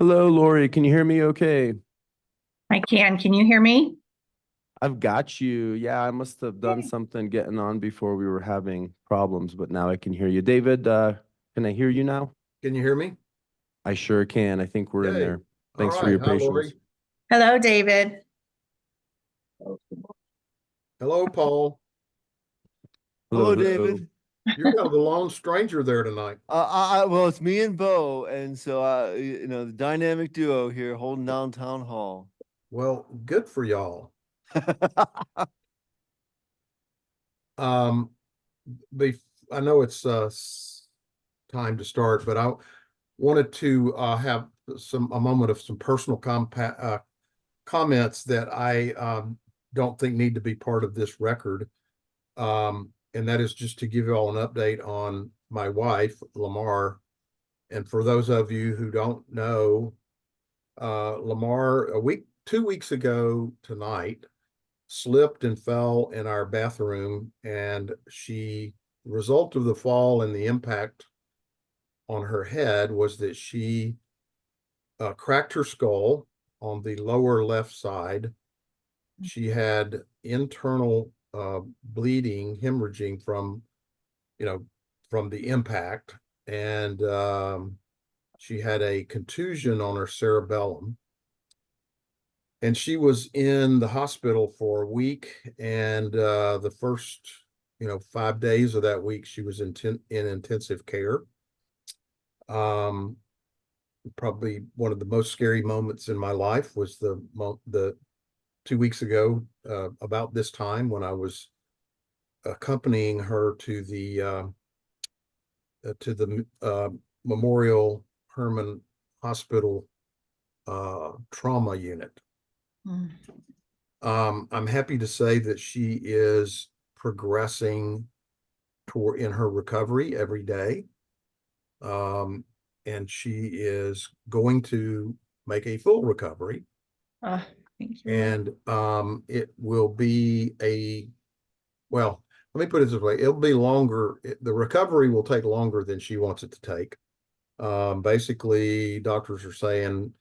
Hello, Lori. Can you hear me okay? I can. Can you hear me? I've got you. Yeah, I must have done Okay. something getting on before we were having problems, but now I can hear you. David, can I hear you now? Can you hear me? I sure can. I think we're in Yay. there. All Thanks for right. your Hi, patience. Lori. Hello, David. Hello, Paul. Hello, Hello, hello. David. You're kind of the lone stranger there tonight. Well, it's me and Bo, and so the dynamic duo here holding down town hall. Well, good for y'all. Um, be, I know it's time to start, but I wanted to have a moment of some personal comments that I don't think need to be part of this record. And that is just to give you all an update on my wife, Lamar. And for those of you who don't know, Lamar, 2 weeks ago tonight, slipped and fell in our bathroom, and the result of the fall and the impact on her head was that she cracked her skull on the lower left side. She had internal bleeding, hemorrhaging from the impact, and she had a contusion on her cerebellum. And she was in the hospital for a week, and the first 5 days of that week she was in intensive care. Probably one of the most scary moments in my life was the 2 weeks ago, about this time, when I was accompanying her to the Memorial Hermann Hospital trauma unit. Mm. I'm happy to say that she is progressing in her recovery every day. And she is going to make a full recovery. Oh, thank you. And it will be well, let me put it this way. It'll be longer. The recovery will take longer than she wants it to take. Basically, doctors are saying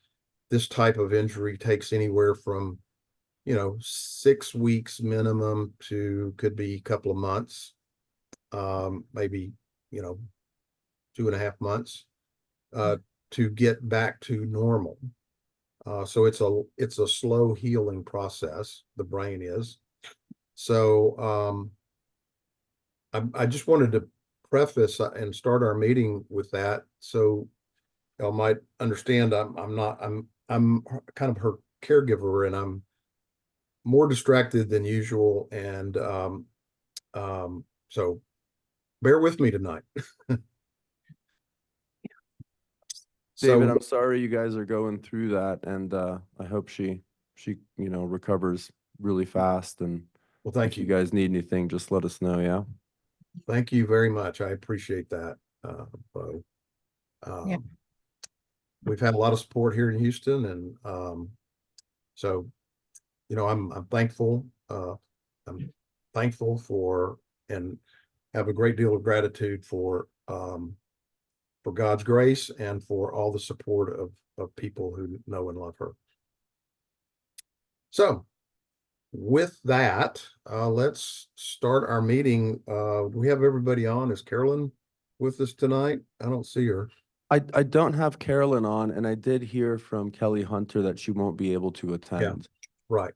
this type of injury takes anywhere from 6 weeks minimum to could be a couple of months, maybe 2.5 months, to get back to normal. So it's a slow healing process. The brain is. So I just wanted to preface and start our meeting with that, so y'all might understand. I'm kind of her caregiver, and I'm more distracted than usual, and so bear with me tonight. David, So I'm sorry you guys are going through that, and I hope she recovers really fast. And well, thank if you you. guys need anything, just let us know. Yeah. Thank you very much. I appreciate that, Bo. Yeah. We've had a lot of support here in Houston, and so I'm thankful. I'm thankful for, and have a great deal of gratitude for God's grace and for all the support of people who know and love her. So with that, let's start our meeting. We have everybody on. Is Carolyn with us tonight? I don't see her. I don't have Carolyn on, and I did hear from Kelly Hunter that she won't be able to attend. Right.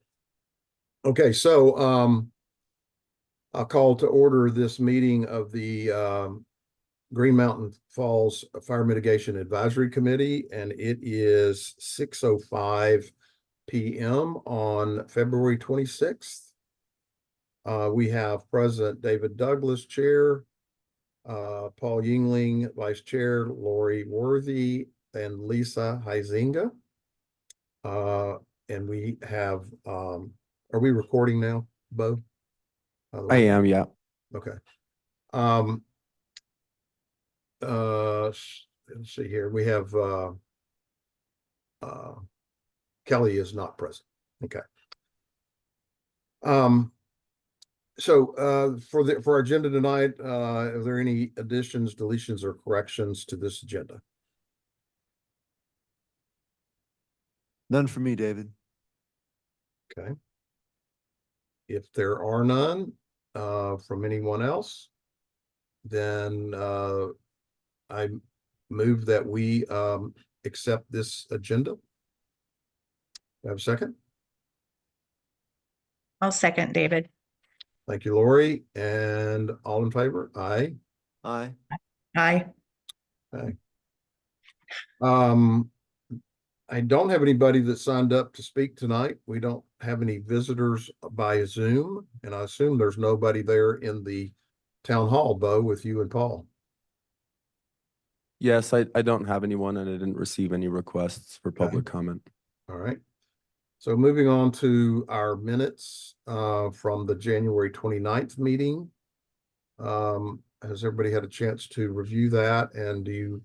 Okay, so I'll call to order this meeting of the Green Mountain Falls Fire Mitigation Advisory Committee, and it is 6:05 p.m. on February 26th. We have President David Douglas, Chair, Paul Yingling, Vice Chair, Lori Worthy, and Lisa Huizinga. And we have, are we recording now, Bo? I am, yeah. Okay. Let's see here. We have Kelly is not present. Okay. So for our agenda tonight, are there any additions, deletions, or corrections to this agenda? None for me, David. Okay. If there are none, from anyone else, then, I move that we, accept this agenda. Do I have a second? I'll second David. Thank you, Lori, and all in favor? Aye. Aye. Aye. Okay. I don't have anybody that signed up to speak tonight. We don't have any visitors by Zoom, and I assume there's nobody there in the town hall, Bo, with you and Paul. Yes, I don't have anyone and I didn't receive any requests for public comment. All right. So moving on to our minutes, from the January 29th meeting. Has everybody had a chance to review that? And do you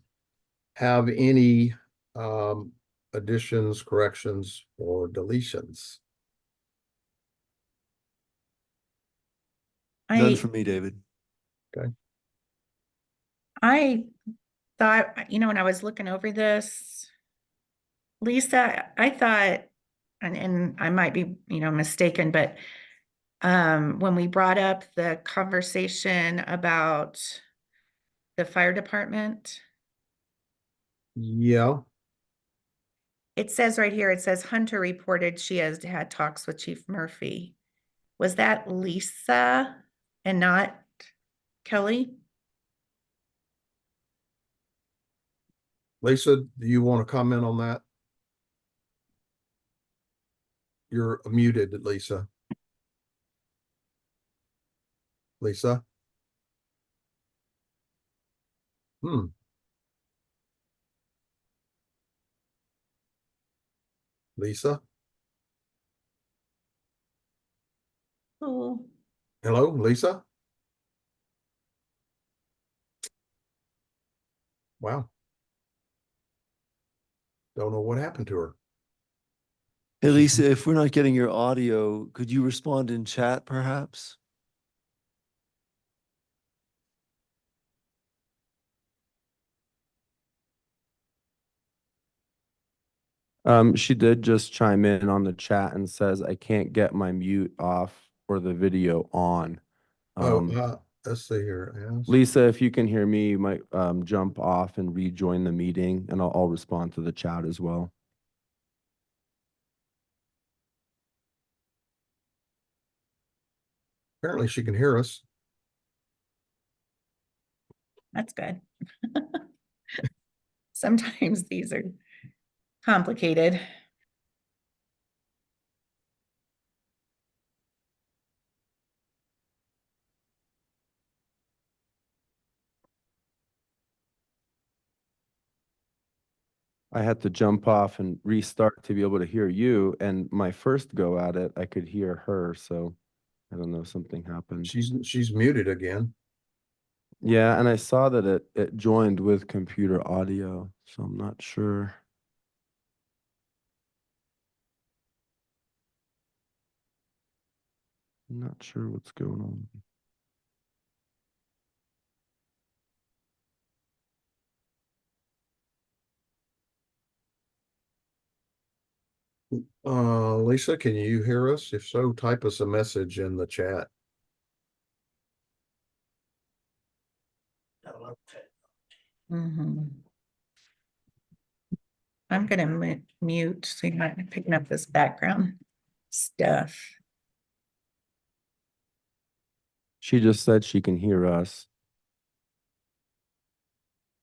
have any, additions, corrections, or deletions? None I, for me, David. I thought, when I was looking over this, Lisa, I thought, and I might be, mistaken, but when we brought up the conversation about the fire department, Yeah, it says right here, it says Hunter reported she has had talks with Chief Murphy. Was that Lisa and not Kelly? Lisa, do you want to comment on that? You're muted, Lisa. Lisa? Hmm. Lisa? Oh, Hello, Lisa? Wow. Don't know what happened to her. Hey, Lisa, if we're not getting your audio, could you respond in chat perhaps? She did just chime in on the chat and says, I can't get my mute off or the video on. Let's see here. Yes. Lisa, if you can hear me, you might jump off and rejoin the meeting and I'll respond to the chat as well. Apparently she can hear us. that's good. Sometimes these are complicated. I had to jump off and restart to be able to hear you. And my first go at it, I could hear her. So I don't know, something happened. She's muted again. Yeah, and I saw that it joined with computer audio, so I'm not sure. I'm not sure what's going on. Lisa, can you hear us? If so, type us a message in the chat. Mhm. I'm gonna mute, so you might be picking up this background stuff. She just said she can hear us.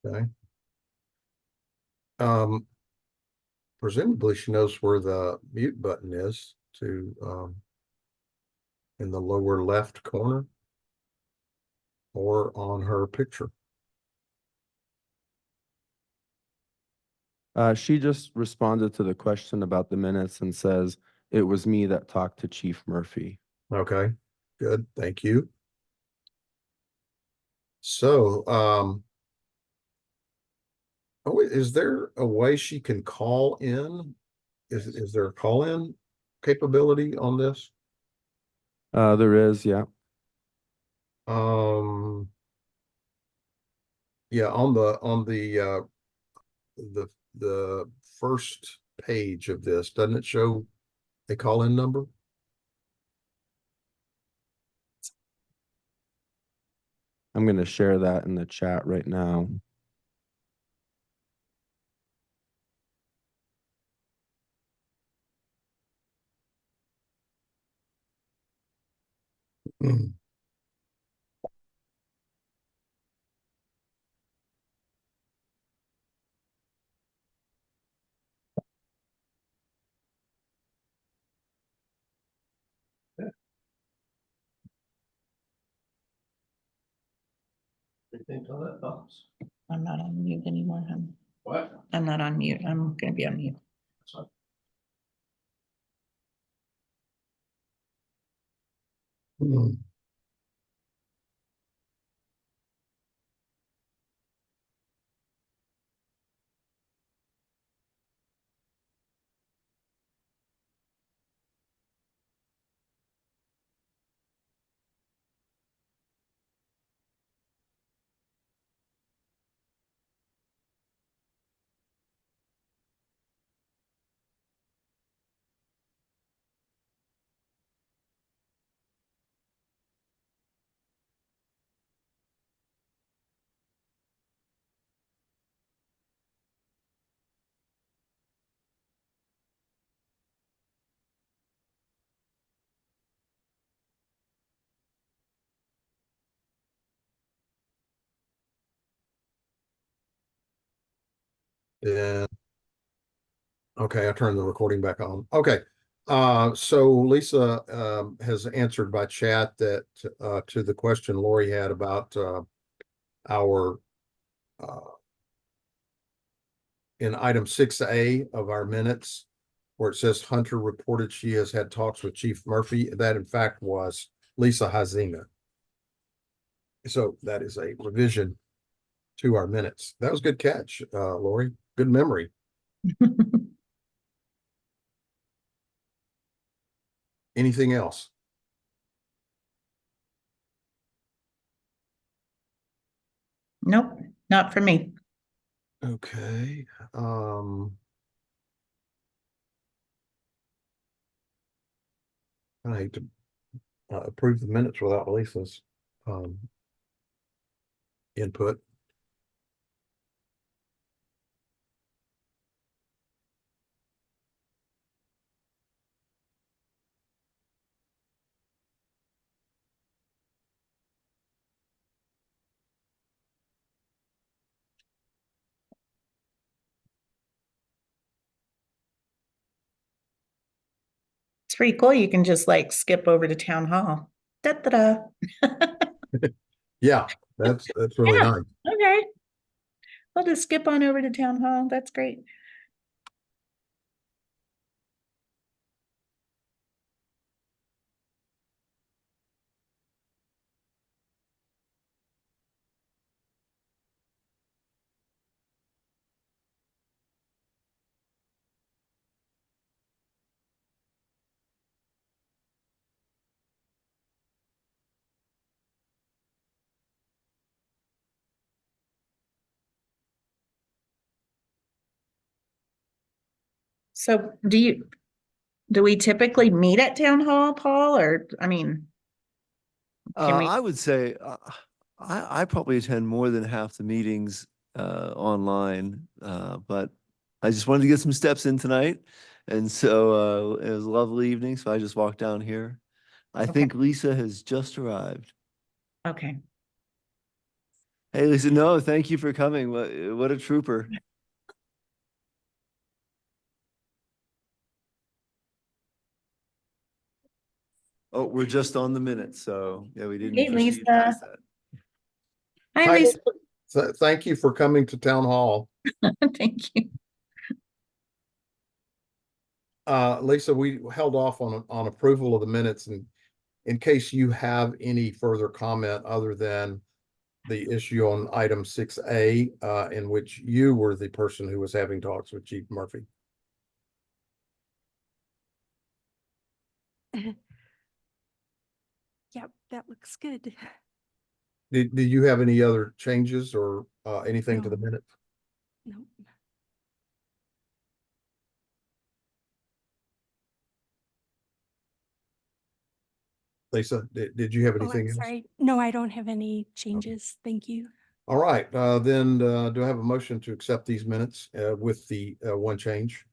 Okay. Presumably she knows where the mute button is to, in the lower left corner or on her picture. She just responded to the question about the minutes and says, it was me that talked to Chief Murphy. Okay, good. Thank you. So, is there a way she can call in? Is there a call-in capability on this? There is, yeah. Yeah, on the first page of this? Doesn't it show a call-in number? I'm gonna share that in the chat right now. I'm not on mute anymore, hon. What? I'm not on mute. I'm gonna be on mute. Yeah. Okay, I turned the recording back on. Okay. So Lisa has answered by chat that to the question Lori had about our in item 6A of our minutes, where it says Hunter reported she has had talks with Chief Murphy. That in fact was Lisa Hazinga. So that is a revision to our minutes. That was a good catch, Lori. Good memory. Anything else? Nope, not for me. Okay. I hate to approve the minutes without Lisa's input. It's pretty cool. You can just like skip over to town hall. Da-da-da. Yeah, that's really Yeah. nice. Okay. I'll just skip on over to town hall. That's great. So do we typically meet at town hall, Paul, or, I mean, can we? I would say I probably attend more than half the meetings online, but I just wanted to get some steps in tonight, and so it was a lovely evening. So I just walked down here. I Okay. think Lisa has just arrived. Okay. Hey, Lisa, no, thank you for coming. What a trooper. Oh, we're just on the minute, so yeah, we didn't Hey, proceed Lisa. past that. Hi, Hi, Lisa. Thank you for coming to town hall. Thank you. Lisa, we held off on approval of the minutes, and in case you have any further comment other than the issue on item 6A, in which you were the person who was having talks with Chief Murphy. Yep, that looks good. Do you have any other changes or anything to the No. minute? No. Lisa, did you have Oh, anything I'm else? sorry. No, I don't have any changes. Thank you. All right, then, do I have a motion to accept these minutes, with the, one change?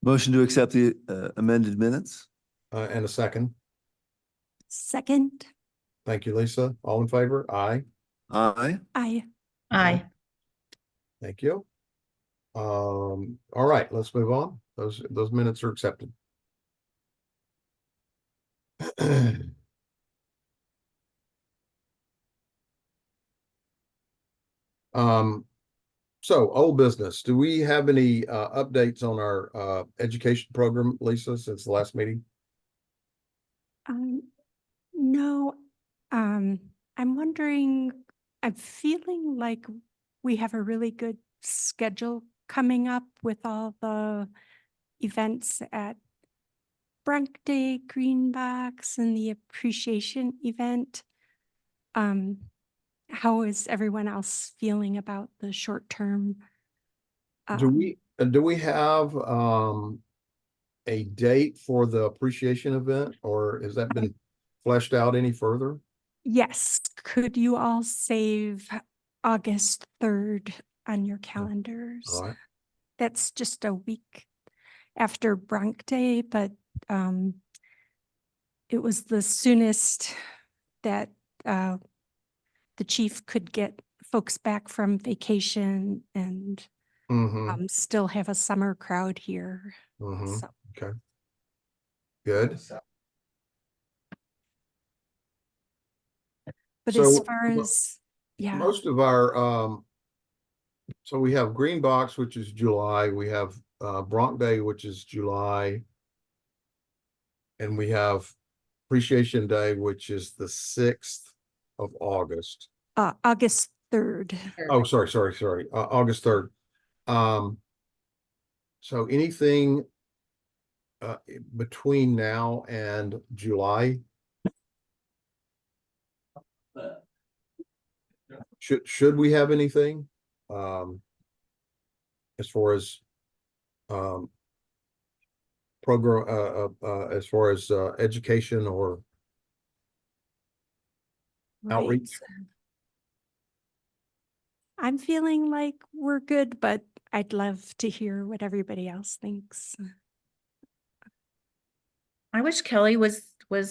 Motion to accept the amended minutes? And a second? Second, Thank you, Lisa. All in favor? Aye. Aye. I, Aye. Thank you. All right, let's move on. Those minutes are accepted. So old business, do we have any updates on our education program, Lisa, since the last meeting? no, I'm wondering, I'm feeling like we have a really good schedule coming up with all the events at Brunk Day, Greenbox, and the appreciation event. How is everyone else feeling about the short term? Do we have a date for the appreciation event, or has that been fleshed out any further? Yes, could you all save August 3rd on your calendars? All right. That's just a week after Bronc Day, but it was the soonest that the chief could get folks back from vacation and Mm-hmm. still have a summer crowd here. Mm-hmm. So Okay. Good. but So as far as, yeah, most of our so we have Green Box, which is July, we have Bronc Day, which is July, and we have Appreciation Day, which is the 6th of August. August 3rd. Oh, sorry, August 3rd. So anything between now and July? Should we have anything? As far as program, as far as education or outreach? Right. I'm feeling like we're good, but I'd love to hear what everybody else thinks. I wish Kelly was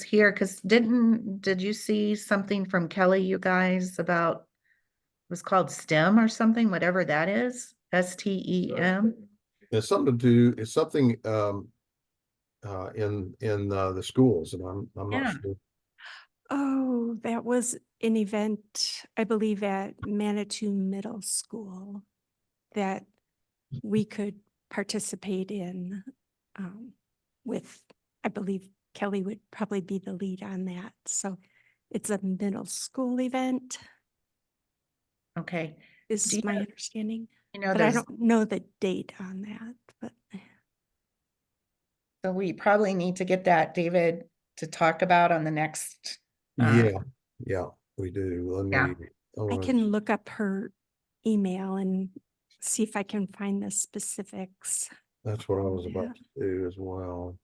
here because did you see something from Kelly, you guys, about it was called STEM or something, whatever that is, STEM? It's something to do, it's something in the schools, and I'm not Yeah. sure. Oh, that was an event, I believe, at Manitou Middle School that we could participate in with, I believe Kelly would probably be the lead on that. So it's a middle school event, Okay. Do is you my know- understanding. You know, But I there's, don't know the date on that, but so we probably need to get that, David, to talk about on the next. Yeah, we do. Let Yeah. me. I can look up her email and see if I can find the specifics. That's what I was Yeah. about to do as well.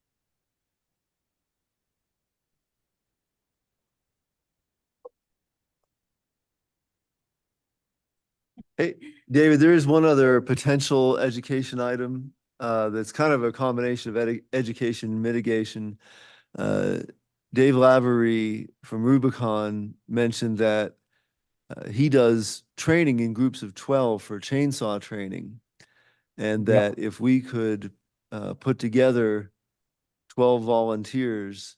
Hey, David, there is one other potential education item that's kind of a combination of education mitigation. Dave Lavery from Rubicon mentioned that he does training in groups of 12 for chainsaw training. And Yeah. that if we could put together 12 volunteers,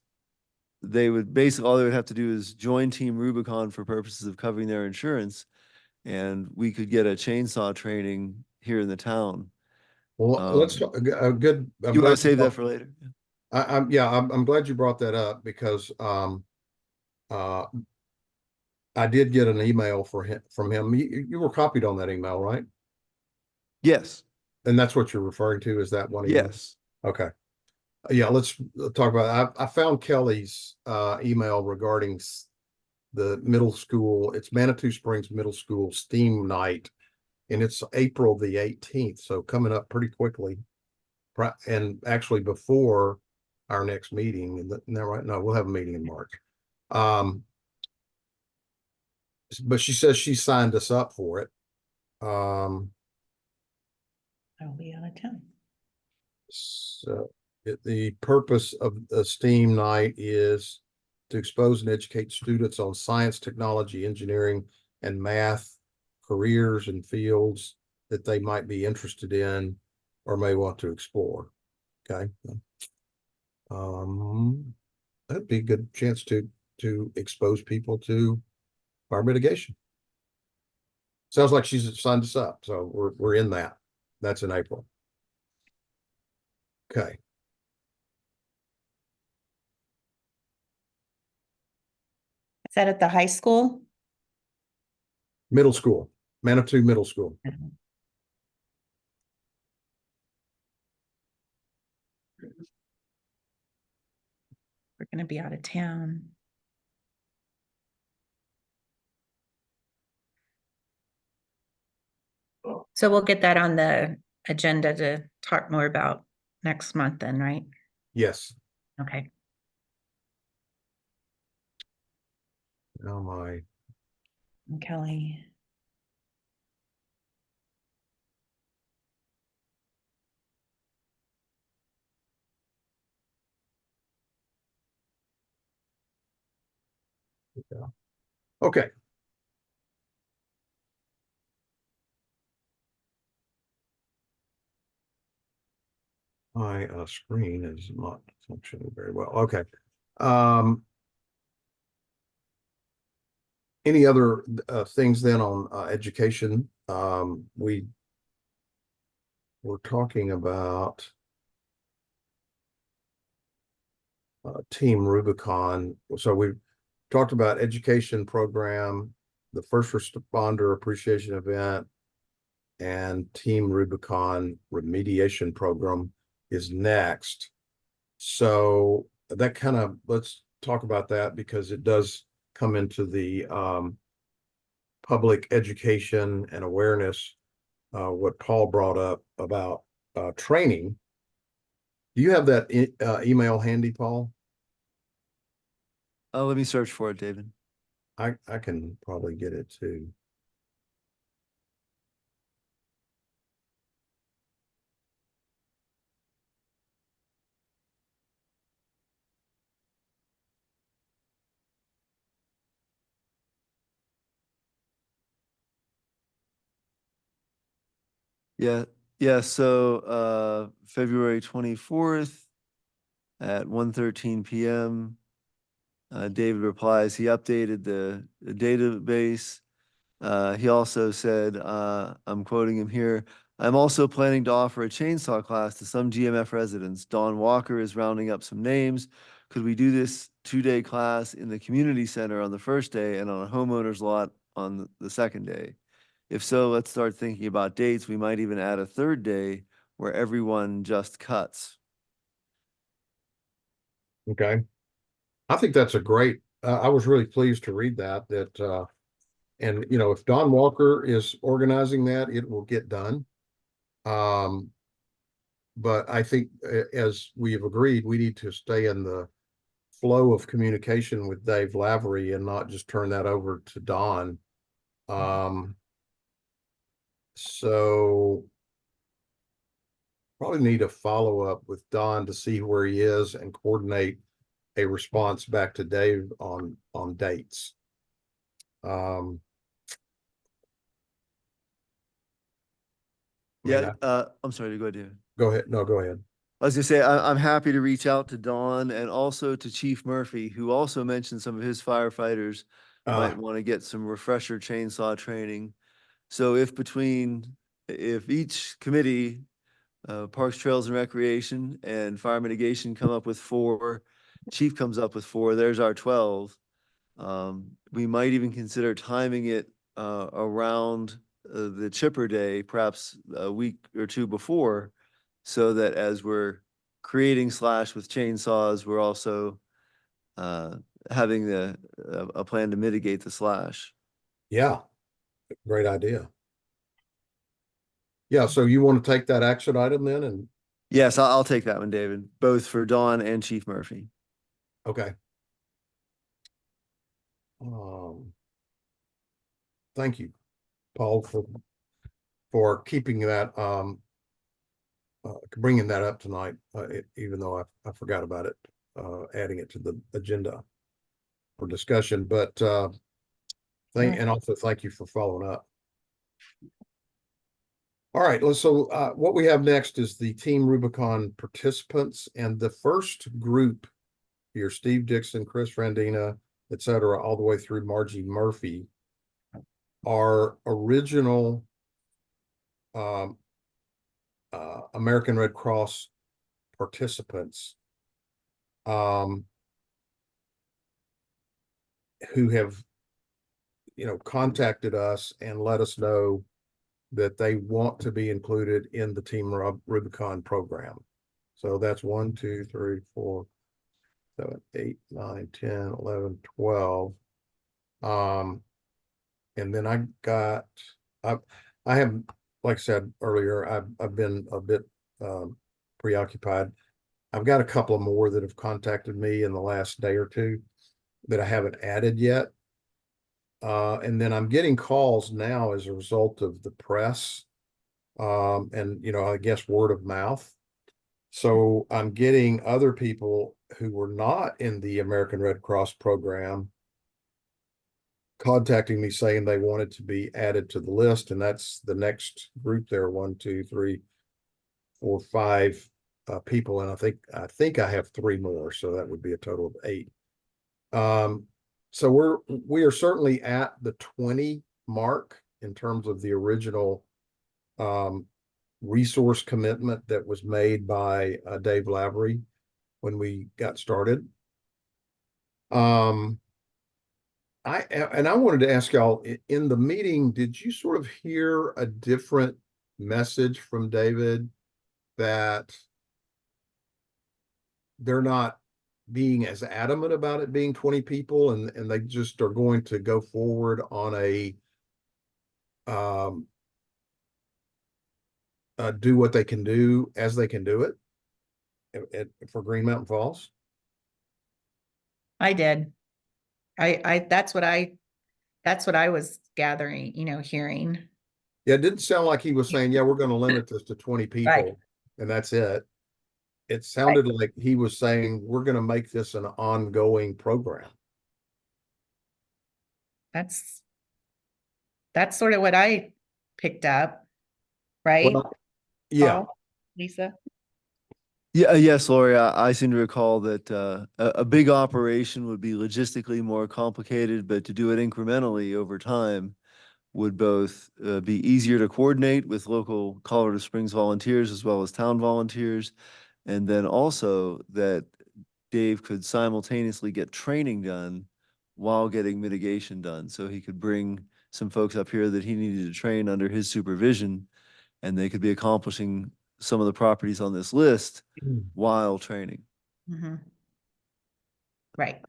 they would basically, all they would have to do is join Team Rubicon for purposes of covering their insurance. And we could get a chainsaw training here in the town. Well, let's talk, a good. I'm You want glad to save brought- that for later? I'm glad you brought that up because I did get an email from him. You were copied on that email, right? Yes, And that's what you're referring to, is that one? Email? yes. Okay. Yeah, let's talk about, I found Kelly's email regarding the middle school. It's Manitou Springs Middle School STEAM Night, and it's April the 18th, so coming up pretty quickly. And actually before our next meeting. No, right? No, we'll have a meeting in March. But she says she signed us up for it. I'll be out of town. So the purpose of the STEAM night is to expose and educate students on science, technology, engineering, and math careers and fields that they might be interested in or may want to explore. Okay. That'd be a good chance to expose people to fire mitigation. Sounds like she's signed us up, so we're in that. That's in April. Okay. Is that at the high school? Middle school, Manitou Middle School. We're gonna be out of town. So we'll get that on the agenda to talk more about next month then, right? Yes. Okay. Oh my. And Kelly. Okay. My screen is not functioning very well. Okay. Any other things then on education? We were talking about Team Rubicon. So we talked about education program, the first responder appreciation event, and Team Rubicon remediation program is next. So that kind of, let's talk about that because it does come into the public education and awareness, what Paul brought up about training. Do you have that email handy, Paul? Let me search for it, David. I can probably get it too. Yeah, yeah. So February 24th at 1:13 p.m. David replies, he updated the database. He also said, I'm quoting him here, I'm also planning to offer a chainsaw class to some GMF residents. Dawn Walker is rounding up some names. Could we do this 2-day class in the community center on the first day and on a homeowner's lot on the second day? If so, let's start thinking about dates. We might even add a third day where everyone just cuts. Okay. I think that's a great, I was really pleased to read that, and you know, if Don Walker is organizing that, it will get done. But I think as we have agreed, we need to stay in the flow of communication with Dave Lavery and not just turn that over to Don. So probably need a follow-up with Don to see where he is and coordinate a response back to Dave on dates. Yeah, I'm sorry to go ahead, David. Go ahead. No, go ahead. I was gonna say, I'm happy to reach out to Dawn and also to Chief Murphy, who also mentioned some of his firefighters might want to get some refresher chainsaw training. So if each committee, Parks, Trails and Recreation and Fire Mitigation come up with 4, Chief comes up with 4, there's our 12. We might even consider timing it around the chipper day, perhaps a week or 2 before, so that as we're creating slash with chainsaws, we're also having a plan to mitigate the slash. Yeah, great idea. Yeah, so you want to take that action item then and Yes, I'll take that one, David, both for Dawn and Chief Murphy. Okay. Um, thank you, Paul, for keeping that, bringing that up tonight, even though I forgot about it, adding it to the agenda for discussion, but, and also thank you for following up. All right, so what we have next is the Team Rubicon participants, and the first group here, Steve Dixon, Chris Randina, et cetera, all the way through Margie Murphy, are original American Red Cross participants who have, contacted us and let us know that they want to be included in the Team Rubicon program. So that's 1, 2, 3, 4, 7, 8, 9, 10, 11, 12. And then I have, like I said earlier, I've been a bit preoccupied. I've got a couple of more that have contacted me in the last day or two that I haven't added yet. And then I'm getting calls now as a result of the press, and, I guess word of mouth. So I'm getting other people who were not in the American Red Cross program contacting me saying they wanted to be added to the list. And that's the next group there, 1, 2, 3, 4, 5 people. And I think I have 3 more. So that would be a total of 8. So we are certainly at the 20 mark in terms of the original resource commitment that was made by Dave Lavery when we got started. I wanted to ask y'all, in the meeting, did you sort of hear a different message from David that they're not being as adamant about it being 20 people and they just are going to go forward on a do what they can do as they can do it for Green Mountain Falls? I did. That's what I was gathering, hearing. Yeah, it didn't sound like he was saying, yeah, we're going to limit this to 20 people and that's it. It sounded like he was saying, we're going to make this an ongoing program. That's sort of what I picked up, right? Well, yeah. Paul? Lisa? Yeah, yes, Lori, I seem to recall that a big operation would be logistically more complicated, but to do it incrementally over time would both be easier to coordinate with local Colorado Springs volunteers as well as town volunteers, and then also that Dave could simultaneously get training done while getting mitigation done. So he could bring some folks up here that he needed to train under his supervision, and they could be accomplishing some of the properties on this list while training. Mm-hmm. Right.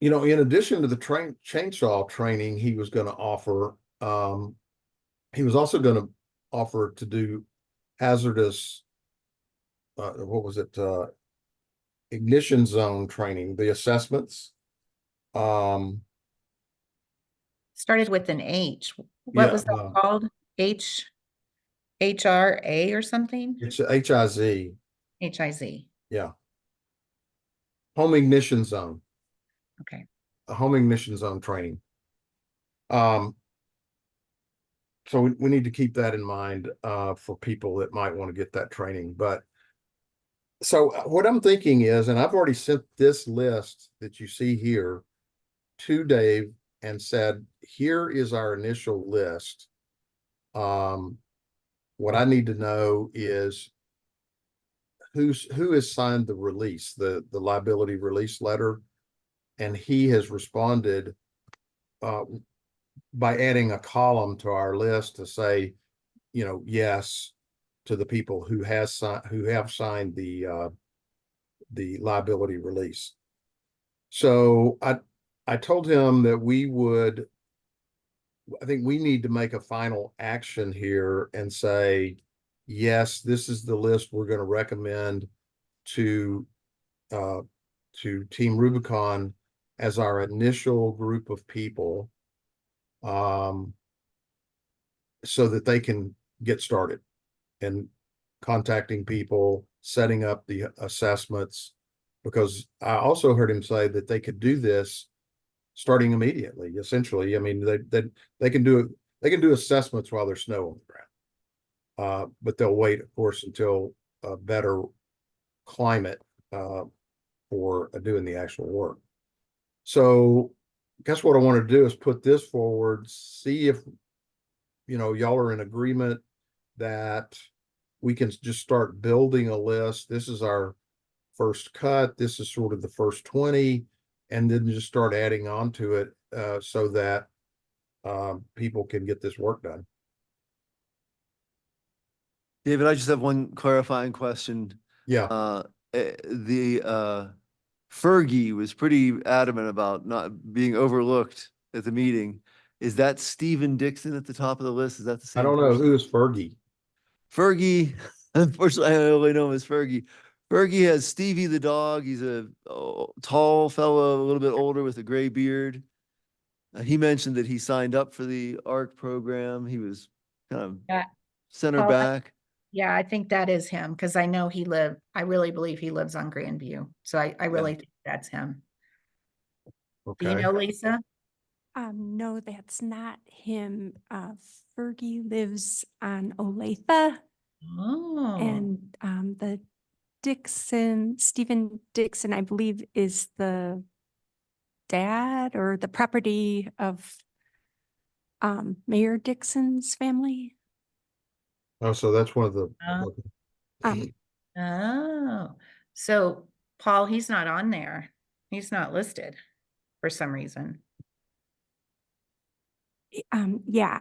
In addition to the chainsaw training he was going to offer, he was also going to offer to do hazardous, what was it? Ignition zone training, the assessments. Started with an H. What was that called? HRA or something? It's HIZ. HIZ. Yeah. Home ignition zone. Okay. A home ignition zone training. So we need to keep that in mind for people that might want to get that training. But so what I'm thinking is, and I've already sent this list that you see here to Dave and said, here is our initial list. What I need to know is who has signed the release, the liability release letter, and he has responded by adding a column to our list to say, yes, to the people who have signed the liability release. So I told him that I think we need to make a final action here and say, yes, this is the list we're gonna recommend to uh to Team Rubicon as our initial group of people. So that they can get started and contacting people, setting up the assessments. Because I also heard him say that they could do this starting immediately, essentially. I mean, they can do it, they can do assessments while there's snow on the ground. But they'll wait, of course, until a better climate for doing the actual work. So guess what I want to do is put this forward, see if y'all are in agreement that we can just start building a list. This is our first cut. This is sort of the first 20, and then just start adding on to it so that people can get this work done. David, I just have one clarifying question. Yeah. Fergie was pretty adamant about not being overlooked at the meeting. Is that Stephen Dixon at the top of the list? Is that the I same don't know person? who is Fergie. Fergie, unfortunately, I only know him as Fergie. Fergie has Stevie the dog. He's a tall fellow, a little bit older with a gray beard. He mentioned that he signed up for the ARC program. He was kind of Yeah. center Paul, back. Yeah, I think that is him because I know I really believe he lives on Grandview. So I really think that's him. Do you Okay. know Lisa? No, that's not him. Fergie lives on Olathe, Oh, and the Stephen Dixon, I believe, is the dad or the property of Mayor Dixon's family. Oh, so that's one of the. Um, oh. So Paul, he's not on there. He's not listed for some reason. yeah,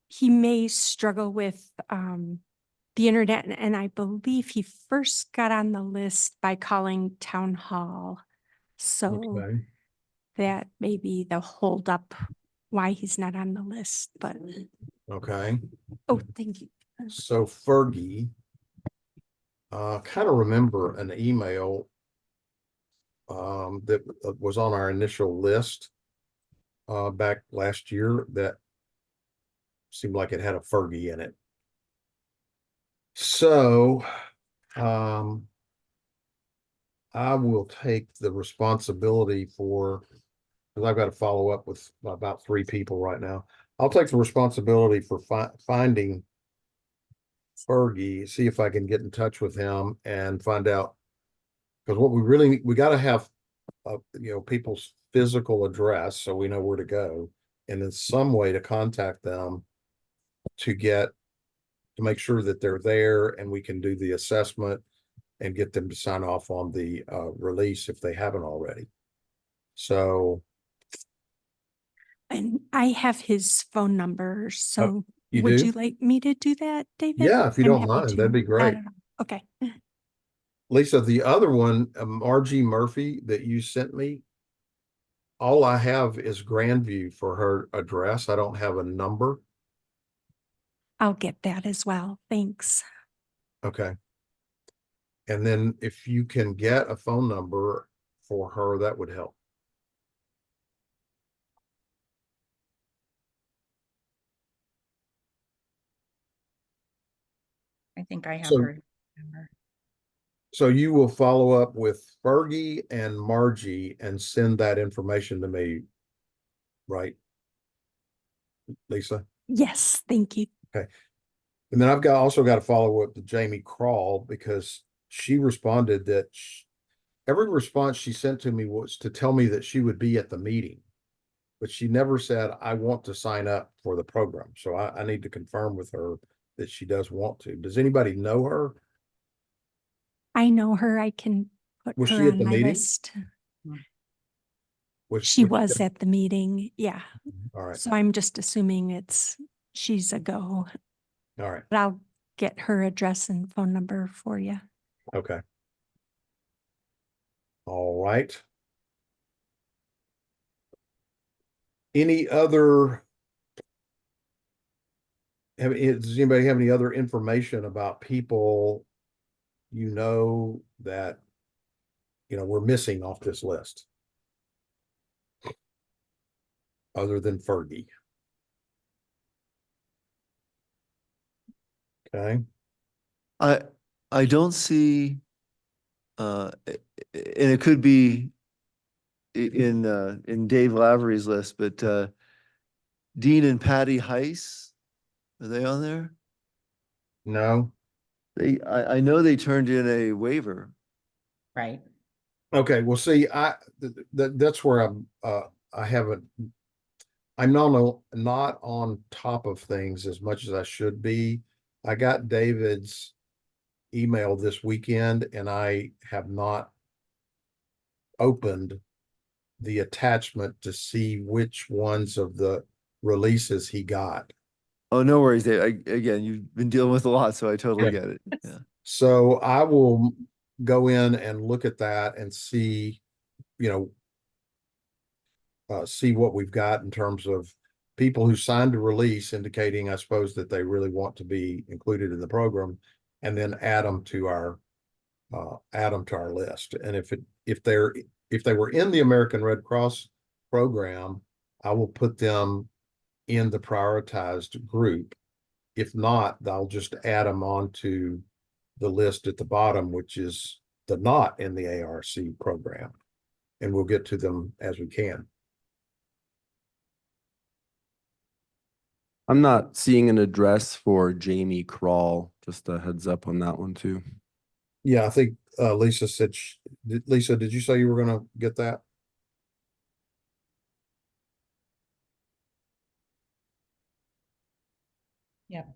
he may struggle with the internet, and I believe he first got on the list by calling town hall. So Okay. that may be the holdup why he's not on the list, but Okay. oh, thank you. So Fergie, kind of remember an email that was on our initial list back last year that seemed like it had a Fergie in it. So I will take the responsibility for, because I've got to follow up with about 3 people right now. I'll take the responsibility for finding Fergie, see if I can get in touch with him and find out, because what we got to have, people's physical address so we know where to go, and then some way to contact them to make sure that they're there and we can do the assessment and get them to sign off on the release if they haven't already. So. And I have his phone number, so You would do? you like me to do that, David? Yeah, if you I'm don't happy mind, to. that'd be Not great. at all. Okay. Lisa, the other one, RG Murphy that you sent me, all I have is Grandview for her address. I don't have a number. I'll get that as well. Thanks. Okay. And then if you can get a phone number for her, that would help. I think I have So- her number. So you will follow up with Fergie and Margie and send that information to me, right, Lisa? Yes, thank you. Okay. And then I've also got to follow up to Jamie Crawl, because she responded that every response she sent to me was to tell me that she would be at the meeting, but she never said, I want to sign up for the program. So I need to confirm with her that she does want to. Does anybody know her? I know her. I can put Was her she at on the my meeting? list. Was She was at the meeting. Yeah. All right. So I'm just assuming she's a go, All right. but I'll get her address and phone number for you. Okay. All right. Any other does anybody have any other information about people that, we're missing off this list? Other than Fergie. Okay, I don't see, and it could be in Dave Lavery's list, but Dean and Patty Heiss, are they on there? no, I know they turned in a waiver. Right. okay, well, see, that's where I'm not on top of things as much as I should be. I got David's email this weekend and I have not opened the attachment to see which ones of the releases he got. Oh, no worries, Dave. Again, you've been dealing with a lot, so I totally Yeah. get it. Yeah. So I will go in and look at that and see, see what we've got in terms of people who signed a release indicating, I suppose, that they really want to be included in the program, and then add them to our list. And if they were in the American Red Cross program, I will put them in the prioritized group. If not, I'll just add them onto the list at the bottom, which is the not in the ARC program, and we'll get to them as we can. I'm not seeing an address for Jamie Crawl. Just a heads up on that one too. Yeah, I think Lisa said, Lisa, did you say you were going to get that? Yep.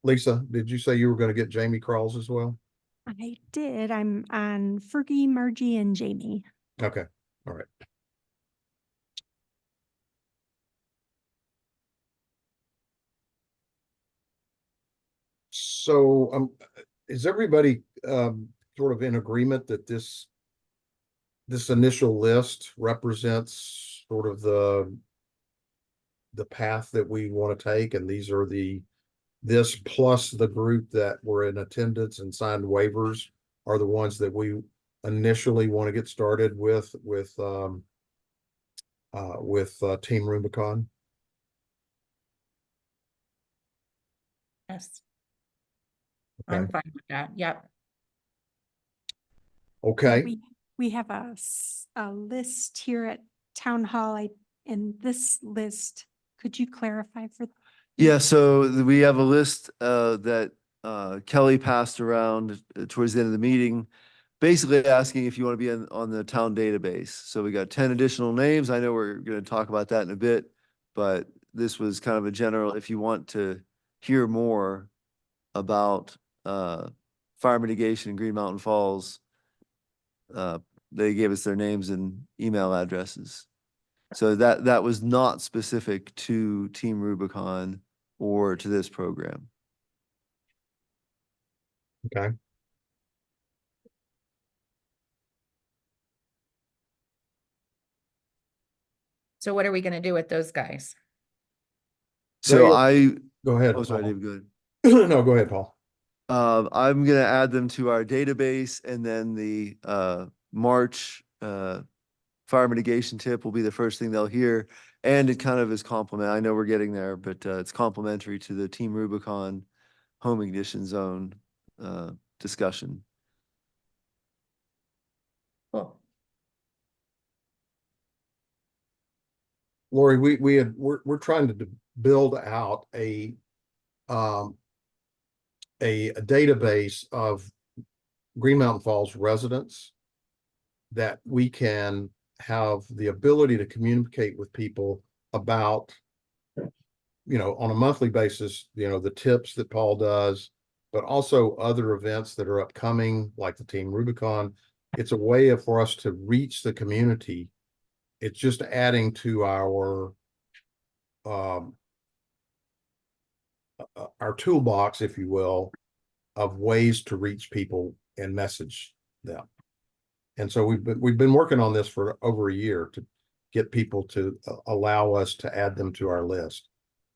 Lisa, did you say you were going to get Jamie Crawls as well? I did. I'm on Fergie, Margie, and Jamie. Okay, all right. So, is everybody sort of in agreement that this initial list represents sort of the path that we want to take, and these are this plus the group that were in attendance and signed waivers are the ones that we initially want to get started with Team Rubicon? Yes. Okay. I'm fine with that. Yep. Yeah, Okay, we have a list here at Town Hall. In this list, could you clarify for? Yeah, so we have a list that Kelly passed around towards the end of the meeting, basically asking if you want to be on the town database. So we got 10 additional names. I know we're going to talk about that in a bit, but this was kind of a general, if you want to hear more about fire mitigation in Green Mountain Falls, they gave us their names and email addresses. So that was not specific to Team Rubicon or to this program. okay. So what are we gonna do with those guys? So Go ahead. oh, sorry, Paul. David, go ahead. No, go ahead, Paul. I'm gonna add them to our database, and then the March fire mitigation tip will be the first thing they'll hear. And it kind of is complement. I know we're getting there, but it's complementary to the Team Rubicon home ignition zone discussion. Cool. Lori, we're trying to build out a database of Green Mountain Falls residents that we can have the ability to communicate with people about, on a monthly basis, the tips that Paul does, but also other events that are upcoming, like the Team Rubicon. It's a way for us to reach the community. It's just adding to our toolbox, if you will, of ways to reach people and message them. And so we've been working on this for over a year to get people to allow us to add them to our list.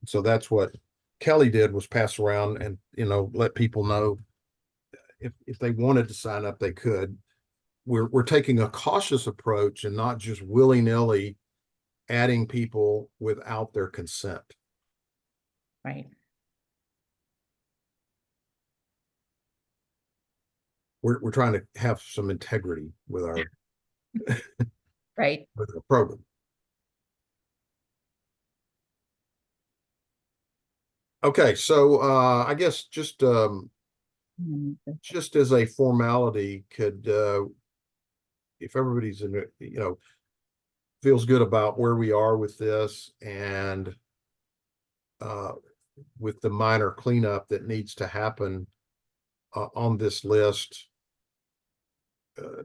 So that's what Kelly did was pass around and, let people know if they wanted to sign up, they could. We're taking a cautious approach and not just willy-nilly adding people without their consent. Right. We're trying to have some integrity with our Right. program. Okay, so I guess just as a formality, could if everybody's in it, feels good about where we are with this and with the minor cleanup that needs to happen on this list,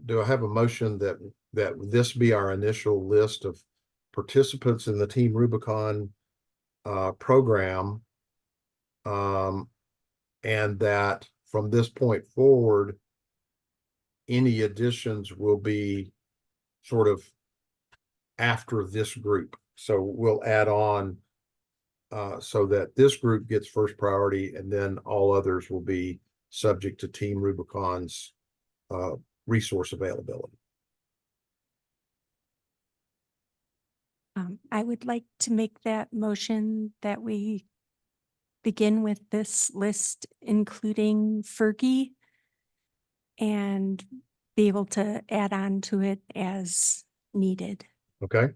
do I have a motion that this be our initial list of participants in the Team Rubicon program, and that from this point forward, any additions will be sort of after this group. So we'll add on so that this group gets first priority, and then all others will be subject to Team Rubicon's resource availability. I would like to make that motion that we begin with this list, including Fergie, and be able to add on to it as needed. Okay.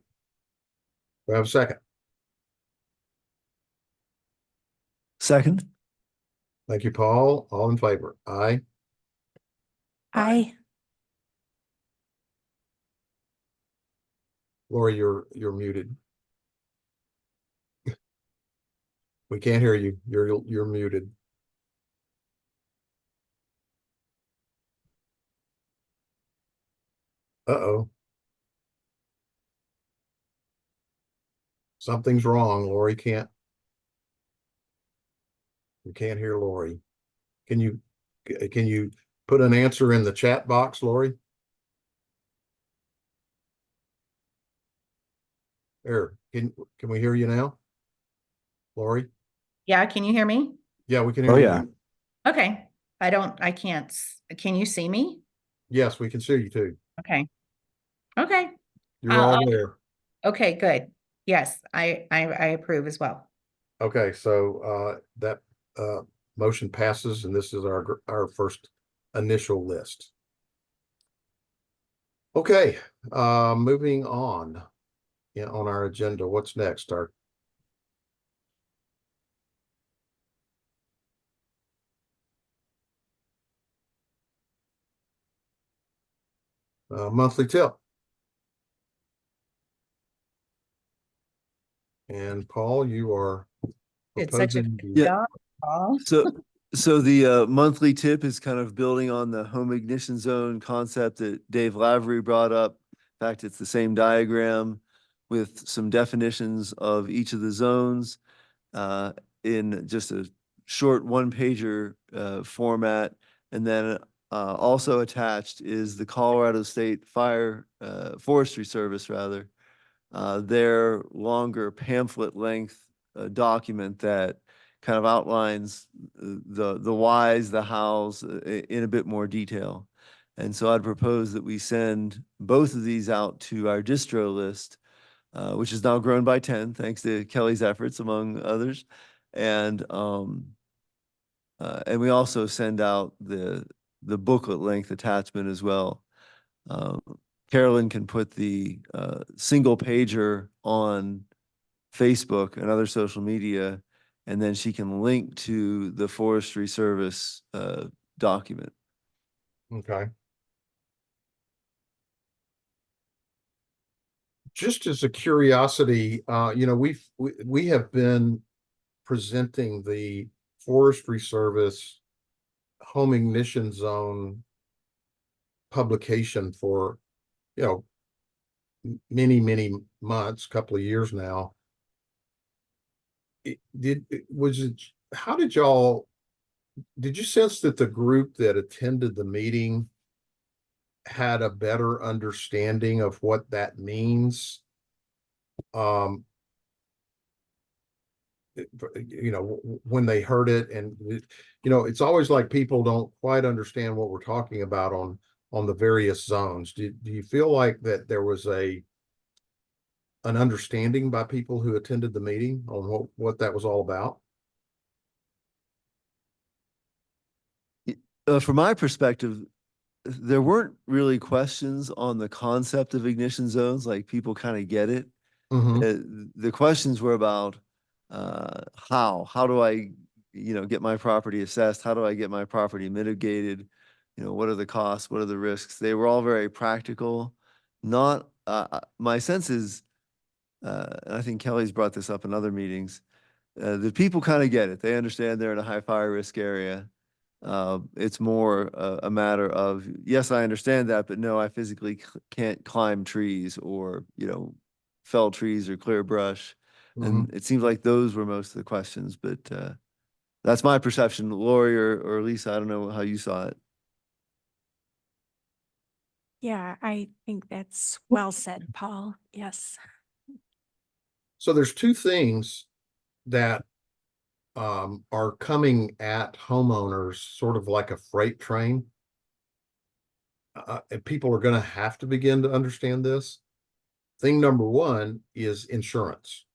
Do I have a second? Second? Thank you, Paul. All in favor? Aye. I, Lori, you're muted. We can't hear you. You're muted. Uh-oh. Something's wrong. Lori can't. We can't hear Lori. Can you put an answer in the chat box, Lori? There. Can we hear you now? Lori? Yeah, can you hear me? Yeah, we can hear Oh, you. yeah. Okay. I can't. Can you see me? Yes, we can see you too. Okay. Okay. You're all I'll- there. Okay, good. Yes, I approve as well. Okay, so that motion passes, and this is our first initial list. Okay, moving on. On our agenda, what's next? Our monthly tip. And Paul, you are Did such a proposing good the- Yeah. job, Paul. So the monthly tip is kind of building on the home ignition zone concept that Dave Lavery brought up. In fact, it's the same diagram with some definitions of each of the zones in just a short one-pager format. And then also attached is the Colorado State Forestry Service, rather, their longer pamphlet length document that kind of outlines the whys, the hows in a bit more detail. And so I'd propose that we send both of these out to our distro list, which is now grown by 10, thanks to Kelly's efforts, among others. And we also send out the booklet length attachment as well. Carolyn can put the single pager on Facebook and other social media, and then she can link to the Forestry Service document. Okay. Just as a curiosity, we have been presenting the Forestry Service Home Ignition Zone publication for, many months, couple of years now. How did you sense that the group that attended the meeting had a better understanding of what that means? when they heard it, and it's always like people don't quite understand what we're talking about on the various zones. Do you feel like that there was an understanding by people who attended the meeting on what that was all about? From my perspective, there weren't really questions on the concept of ignition zones, like people kind of get it. The questions were about how do I, get my property assessed? How do I get my property mitigated? What are the costs? What are the risks? They were all very practical. Not my sense is, and I think Kelly's brought this up in other meetings, the people kind of get it. They understand they're in a high fire risk area. It's more a matter of, yes, I understand that, but no, I physically can't climb trees or, fell trees or clear brush. And it seems like those were most of the questions, but that's my perception. Lori or Lisa, I don't know how you saw it. Yeah, I think that's well said, Paul. Yes. So there's two things that are coming at homeowners sort of like a freight train. And people are going to have to begin to understand this. Thing number one is insurance.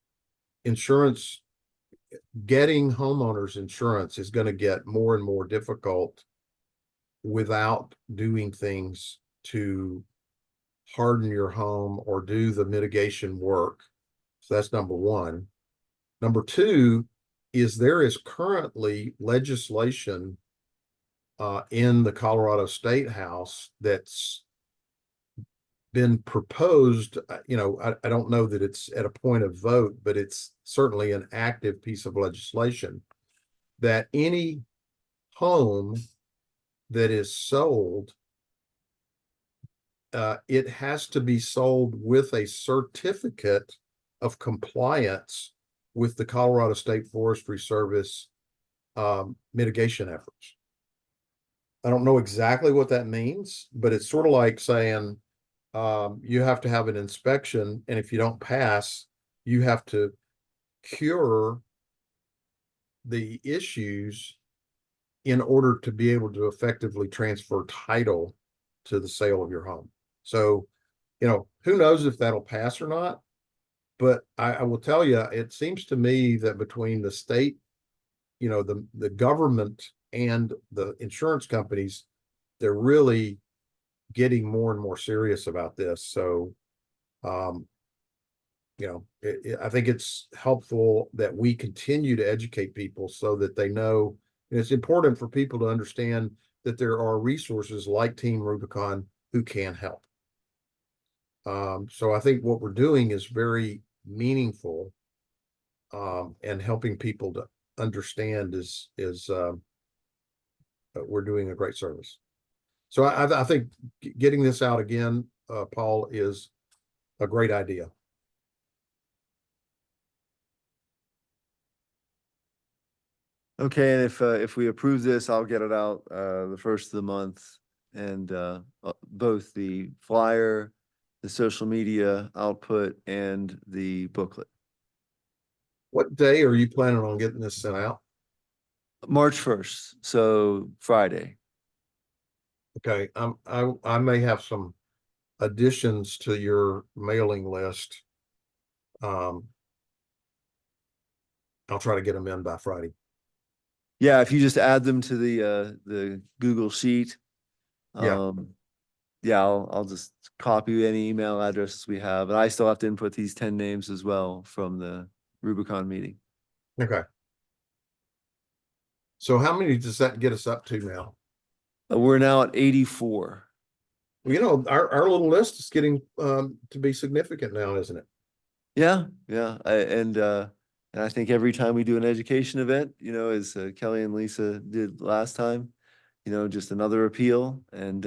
Getting homeowners insurance is going to get more and more difficult without doing things to harden your home or do the mitigation work. So that's number one. Number two is there is currently legislation in the Colorado State House that's been proposed. I don't know that it's at a point of vote, but it's certainly an active piece of legislation that any home that is sold, it has to be sold with a certificate of compliance with the Colorado State Forestry Service mitigation efforts. I don't know exactly what that means, but it's sort of like saying you have to have an inspection, and if you don't pass, you have to cure the issues in order to be able to effectively transfer title to the sale of your home. So, who knows if that'll pass or not, but I will tell you, it seems to me that between the state, the government and the insurance companies, they're really getting more and more serious about this. So, I think it's helpful that we continue to educate people so that they know. And it's important for people to understand that there are resources like Team Rubicon who can help. So I think what we're doing is very meaningful, and helping people to understand is we're doing a great service. So I think getting this out again, Paul, is a great idea. Okay, and if we approve this, I'll get it out the first of the month, and both the flyer, the social media output, and the booklet. What day are you planning on getting this sent out? March 1st, so Friday. Okay, I may have some additions to your mailing list. I'll try to get them in by Friday. Yeah, if you just add them to the Google Sheet. Yeah. Yeah, I'll just copy any email addresses we have, and I still have to input these 10 names as well from the Rubicon meeting. Okay. So how many does that get us up to now? We're now at 84. Well, our little list is getting to be significant now, isn't it? Yeah, yeah, and I think every time we do an education event, as Kelly and Lisa did last time, just another appeal and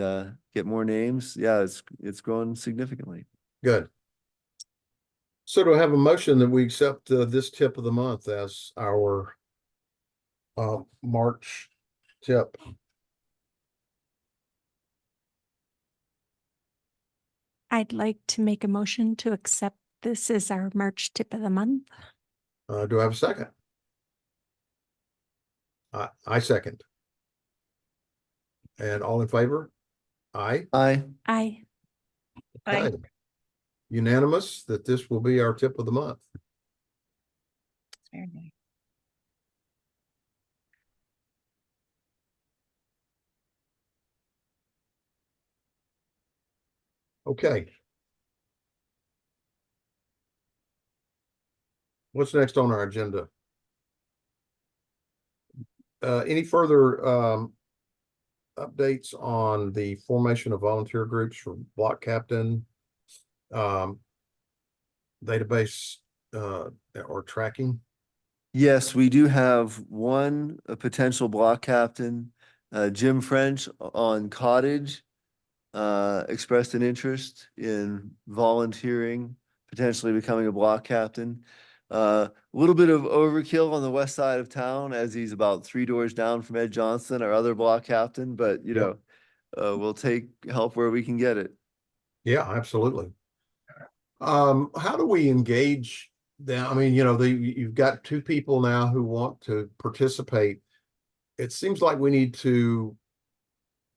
get more names. Yeah, it's grown significantly. Good. So do I have a motion that we accept this tip of the month as our March tip? I'd like to make a motion to accept this as our March tip of the month. Do I have a second? I second. And all in favor? Aye. Aye. I, I, Okay. Unanimous that this will be our tip of the month. very nice. Okay. What's next on our agenda? Any further updates on the formation of volunteer groups for block captain, database, or tracking? Yes, we do have one a potential block captain, Jim French on Cottage, expressed an interest in volunteering, potentially becoming a block captain. A little bit of overkill on the west side of town as he's about 3 doors down from Ed Johnson, our other block captain, but you Yep. know, we'll take help where we can get it. Yeah, absolutely. How do we engage them? I mean, you've got 2 people now who want to participate. It seems like we need to,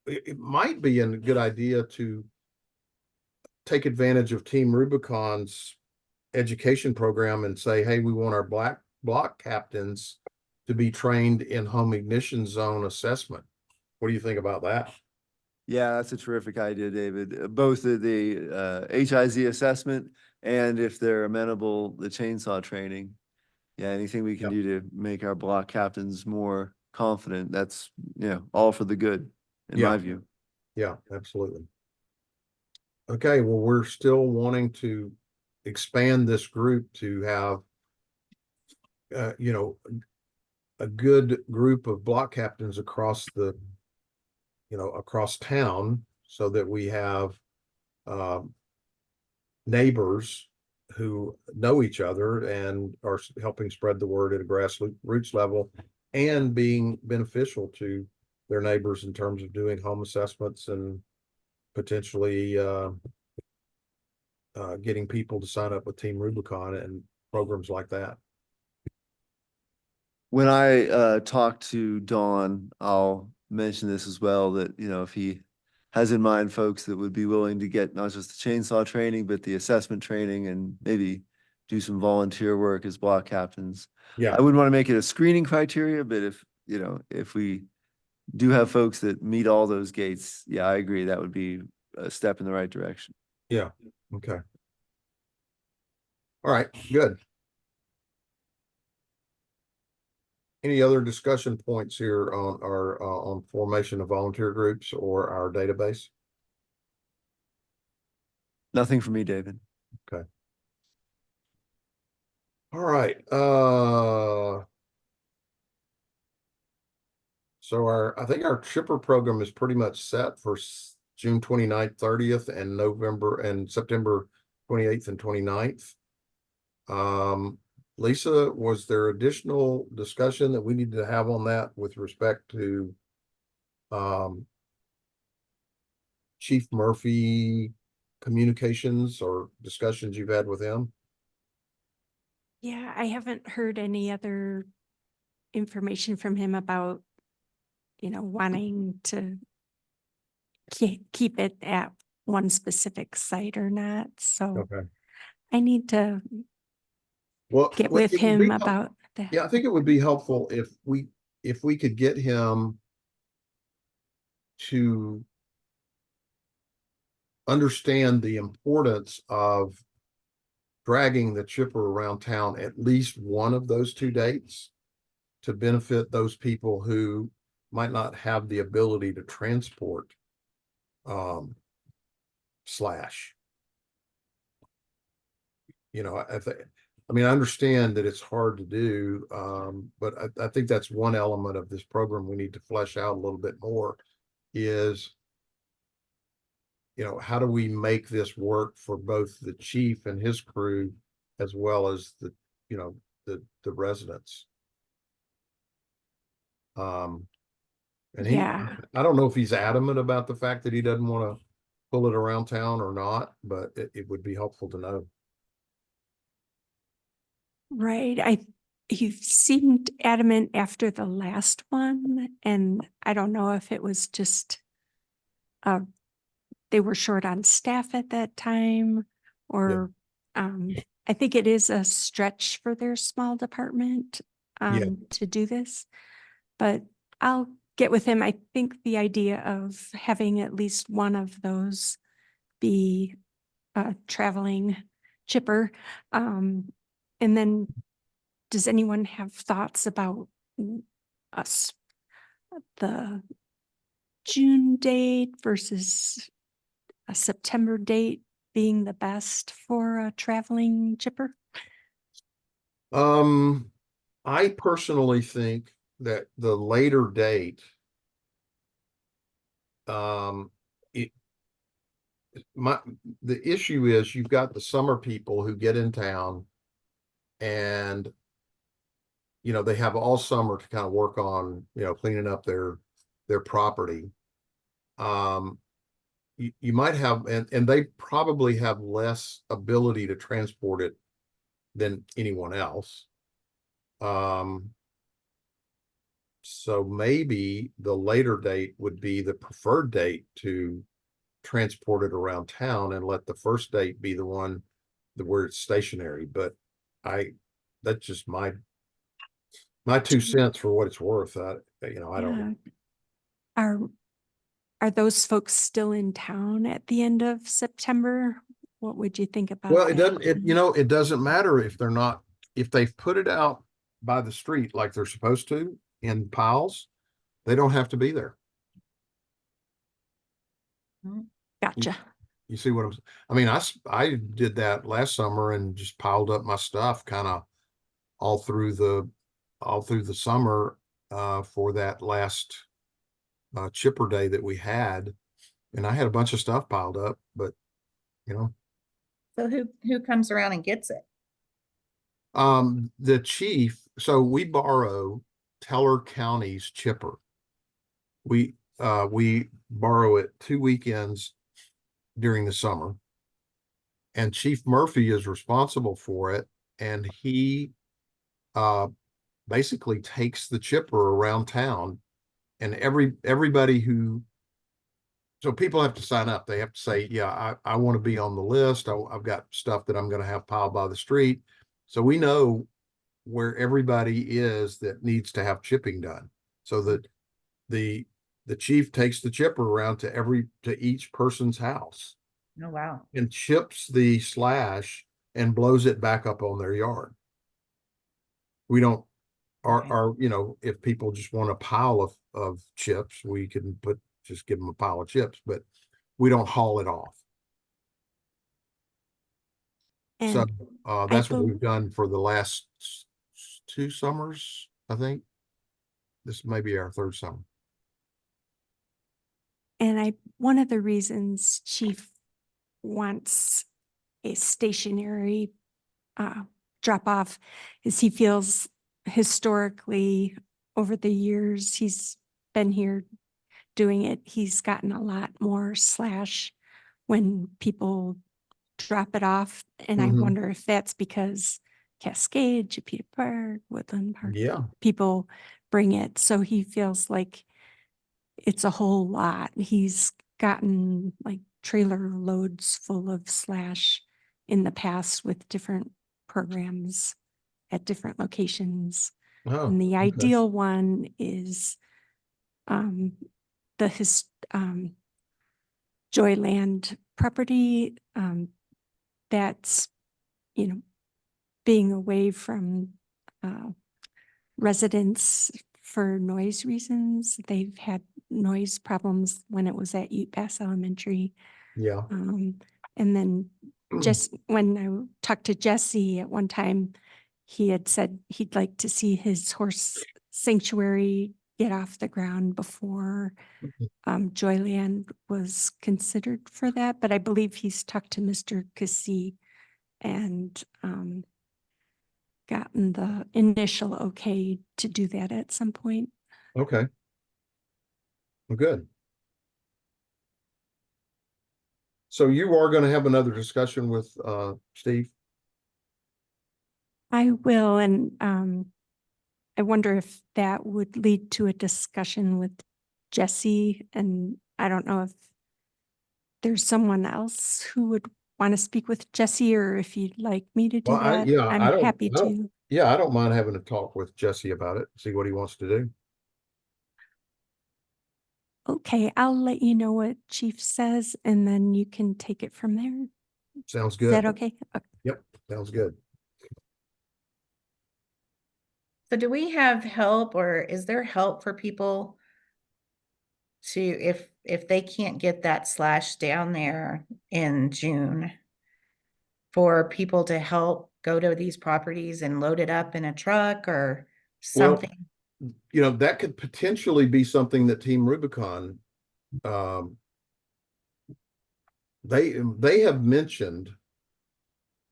it might be a good idea to take advantage of Team Rubicon's education program and say, hey, we want our block captains to be trained in home ignition zone assessment. What do you think about that? Yeah, that's a terrific idea, David. Both the HIZ assessment and if they're amenable, the chainsaw training. Yeah, anything we can Yep. do to make our block captains more confident, that's, all for the good, in my Yeah. view. Yeah, absolutely. Okay, well, we're still wanting to expand this group to have, a good group of block captains across across town so that we have neighbors who know each other and are helping spread the word at a grassroots level and being beneficial to their neighbors in terms of doing home assessments and potentially getting people to sign up with Team Rubicon and programs like that. When I talk to Dawn, I'll mention this as well, that, if he has in mind folks that would be willing to get not just the chainsaw training, but the assessment training and maybe do some volunteer work as block captains. Yeah. I wouldn't want to make it a screening criteria, but if we do have folks that meet all those gates, yeah, I agree. That would be a step in the right direction. Yeah. Okay. All right, good. Any other discussion points here on our on formation of volunteer groups or our database? Nothing for me, David. Okay. All right. So I think our chipper program is pretty much set for June 29th, 30th, and November and September 28th and 29th. Lisa, was there additional discussion that we need to have on that with respect to Chief Murphy communications or discussions you've had with him? yeah, I haven't heard any other information from him about, wanting to keep it at one specific site or not. So Okay. I need to Well, get well, with it would be him help- about that. Yeah, I think it would be helpful if we could get him to understand the importance of dragging the chipper around town at least one of those 2 dates to benefit those people who might not have the ability to transport slash. I understand that it's hard to do, but I think that's one element of this program we need to flesh out a little bit more is, how do we make this work for both the chief and his crew as well as the residents? And Yeah. I don't know if he's adamant about the fact that he doesn't want to pull it around town or not, but it would be helpful to know. Right. I he seemed adamant after the last one, and I don't know if it was just they were short on staff at that time, or I think it is a stretch for their small department to do this, but I'll get with him. I think the idea of having at least one of those be a traveling chipper. And then does anyone have thoughts about us, the June date versus a September date being the best for a traveling chipper? I personally think that the later date, it, the issue is you've got the summer people who get in town and, you know, they have all summer to kind of work on, you know, cleaning up their property. You might have, and they probably have less ability to transport it than anyone else. So maybe the later date would be the preferred date to transport it around town and let the first date be the one where it's stationary. But that's just my 2 cents for what it's worth. You know, I don't know. Are those folks still in town at the end of September? What would you think about Well, it that? doesn't, you know, it doesn't matter if they're not, if they've put it out by the street like they're supposed to in piles, they don't have to be there. Gotcha. You see what I mean, I did that last summer and just piled up my stuff kind of all through the summer for that last chipper day that we had. And I had a bunch of stuff piled up, but you know. So who comes around and gets it? The chief, so we borrow Teller County's chipper. We borrow it 2 weekends during the summer. And Chief Murphy is responsible for it. And he basically takes the chipper around town, and everybody so people have to sign up. They have to say, yeah, I want to be on the list. I've got stuff that I'm going to have piled by the street. So we know where everybody is that needs to have chipping done. So that the chief takes the chipper around to each person's house. Oh, wow. And chips the slash and blows it back up on their yard. We don't, you know, if people just want a pile of chips, we can just give them a pile of chips, but we don't haul it off. So that's what we've done for the last 2 summers, I think. This may be our 3rd summer. And one of the reasons Chief wants a stationary drop off is he feels historically over the years he's been here doing it, he's gotten a lot more slash when people drop it off. And I wonder if that's because Cascade, Chipeta Park, Woodland Park, people bring it. So he feels like it's a whole lot. He's gotten like trailer loads full of slash in the past with different programs at different locations. And the ideal one is the Joyland property that's, you know, being away from residents for noise reasons. They've had noise problems when it was at Ute Pass Elementary. Yeah. And then just when I talked to Jesse at one time, he had said he'd like to see his horse sanctuary get off the ground before Joyland was considered for that. But I believe he's talked to Mr. Cassie and gotten the initial okay to do that at some point. Okay. Well, good. So you are going to have another discussion with Steve? I will, and I wonder if that would lead to a discussion with Jesse, and I don't know if there's someone else who would want to speak with Jesse, or if you'd like me to do Well, that. yeah, I'm I don't, happy I don't- to. yeah, I don't mind having a talk with Jesse about it, see what he wants to do. Okay, I'll let you know what Chief says, and then you can take it from there. Sounds Is good. that okay? Yep, sounds good. So do we have help, or is there help for people to, if they can't get that slash down there in June, for people to help go to these properties and load it up in a truck or Well, something? that could potentially be something that Team Rubicon, um, they have mentioned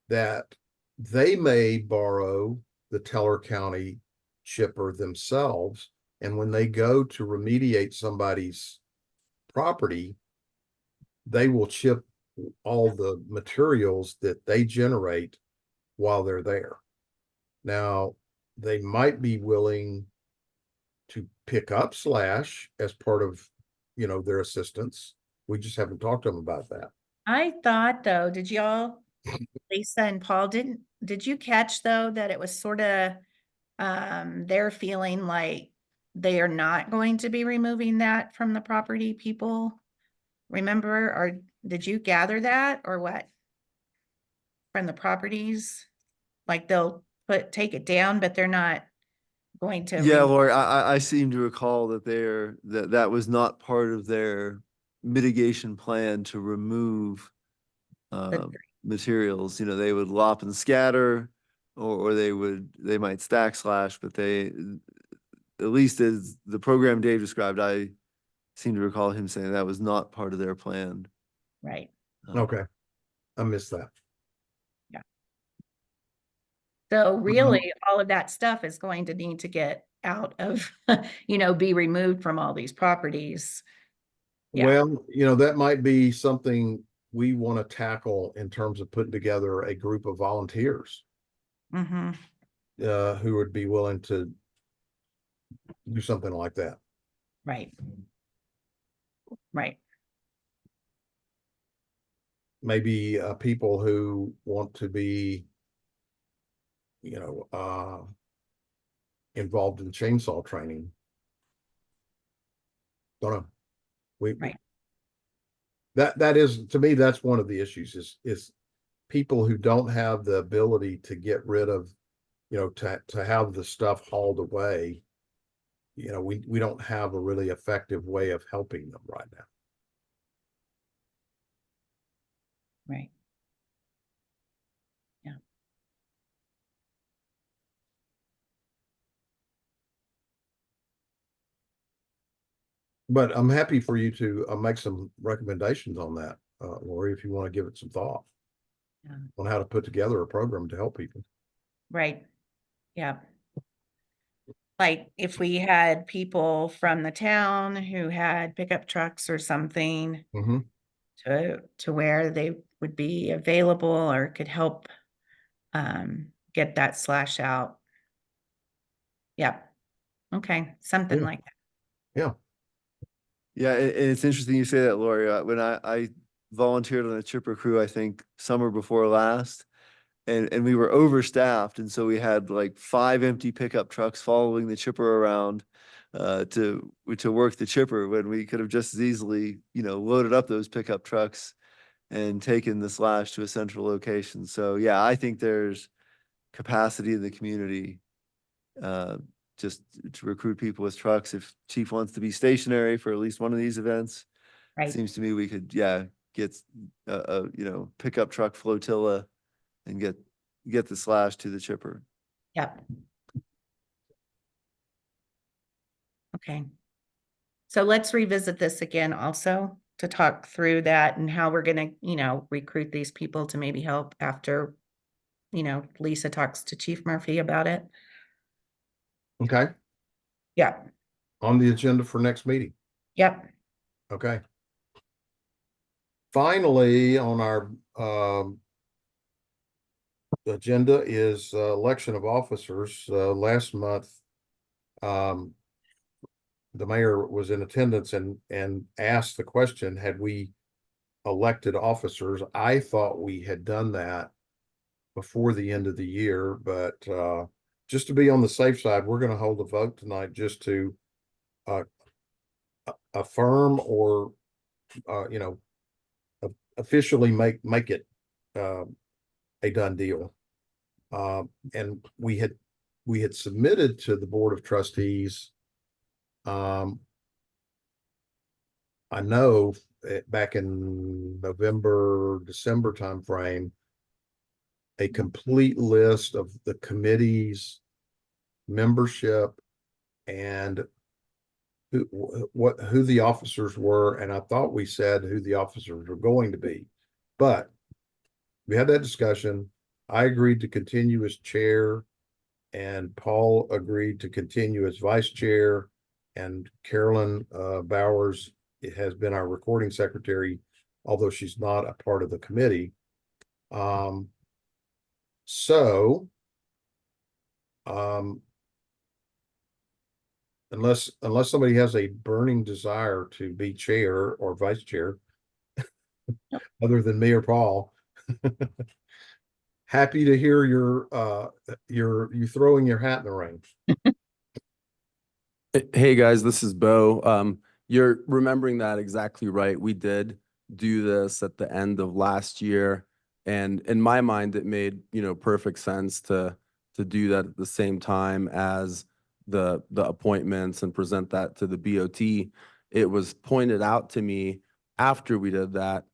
that they may borrow the Teller County chipper themselves. And when they go to remediate somebody's property, they will chip all the materials that they generate while they're there. Now, they might be willing to pick up slash as part of, their assistance. We just haven't talked to them about that. I thought though, Lisa and Paul, did you catch though that it was sort of, they're feeling like they are not going to be removing that from the property, people? Remember, or did you gather that or what? From the properties? Like they'll take it down, but they're not going to. Yeah, Lori, I seem to recall that that was not part of their mitigation plan to remove The- materials. They would lop and scatter, or they might stack slash, but at least as the program Dave described, I seem to recall him saying that was not part of their plan. Right. Okay. I missed that. So really, all of that stuff is going to need to get out of, be removed from all these properties. Yeah. Well, that might be something we want to tackle in terms of putting together a group of volunteers Mm-hmm. who would be willing to do something like that. Right. Right. Maybe people who want to be, involved in chainsaw training. Don't know. Right. That is, to me, that's one of the issues is people who don't have the ability to get rid of, to have the stuff hauled away. We don't have a really effective way of helping them right now. Right. Yeah. But I'm happy for you to make some recommendations on that, Lori, if you want to give it some thought Yeah. on how to put together a program to help people. Right. Yeah. Like if we had people from the town who had pickup trucks or something Mm-hmm. to where they would be available or could help get that slash out. Yeah. Okay. Something Yeah. like that. Yeah. Yeah, and it's interesting you say that, Lori. When I volunteered on a chipper crew, I think summer before last, and we were overstaffed, and so we had like 5 empty pickup trucks following the chipper around to work the chipper, when we could have just as easily, loaded up those pickup trucks and taken the slash to a central location. So yeah, I think there's capacity in the community just to recruit people with trucks. If Chief wants to be stationary for at least one of these events, Right. seems to me we could, get a pickup truck flotilla and get the slash to the chipper. Yep. Okay. So let's revisit this again also to talk through that and how we're gonna, recruit these people to maybe help after, Lisa talks to Chief Murphy about it. Okay. Yeah. On the agenda for next meeting. Yep. Okay. Finally, on our agenda is election of officers. Last month, um, the mayor was in attendance and asked the question, had we elected officers? I thought we had done that before the end of the year, but just to be on the safe side, we're going to hold a vote tonight just to affirm or officially make it a done deal. And we had submitted to the Board of Trustees. I know back in November, December timeframe, a complete list of the committee's membership and who the officers were, and I thought we said who the officers were going to be, but we had that discussion. I agreed to continue as chair, and Paul agreed to continue as vice chair, and Carolyn Bowers has been our recording secretary, although she's not a part of the committee. So unless somebody has a burning desire to be chair or vice chair, other than me or Paul, happy to hear you throwing your hat in the ring. Hey guys, this is Bo. You're remembering that exactly right. We did do this at the end of last year, and in my mind, it made, perfect sense to do that at the same time as the appointments and present that to the BOT. It was pointed out to me after we did that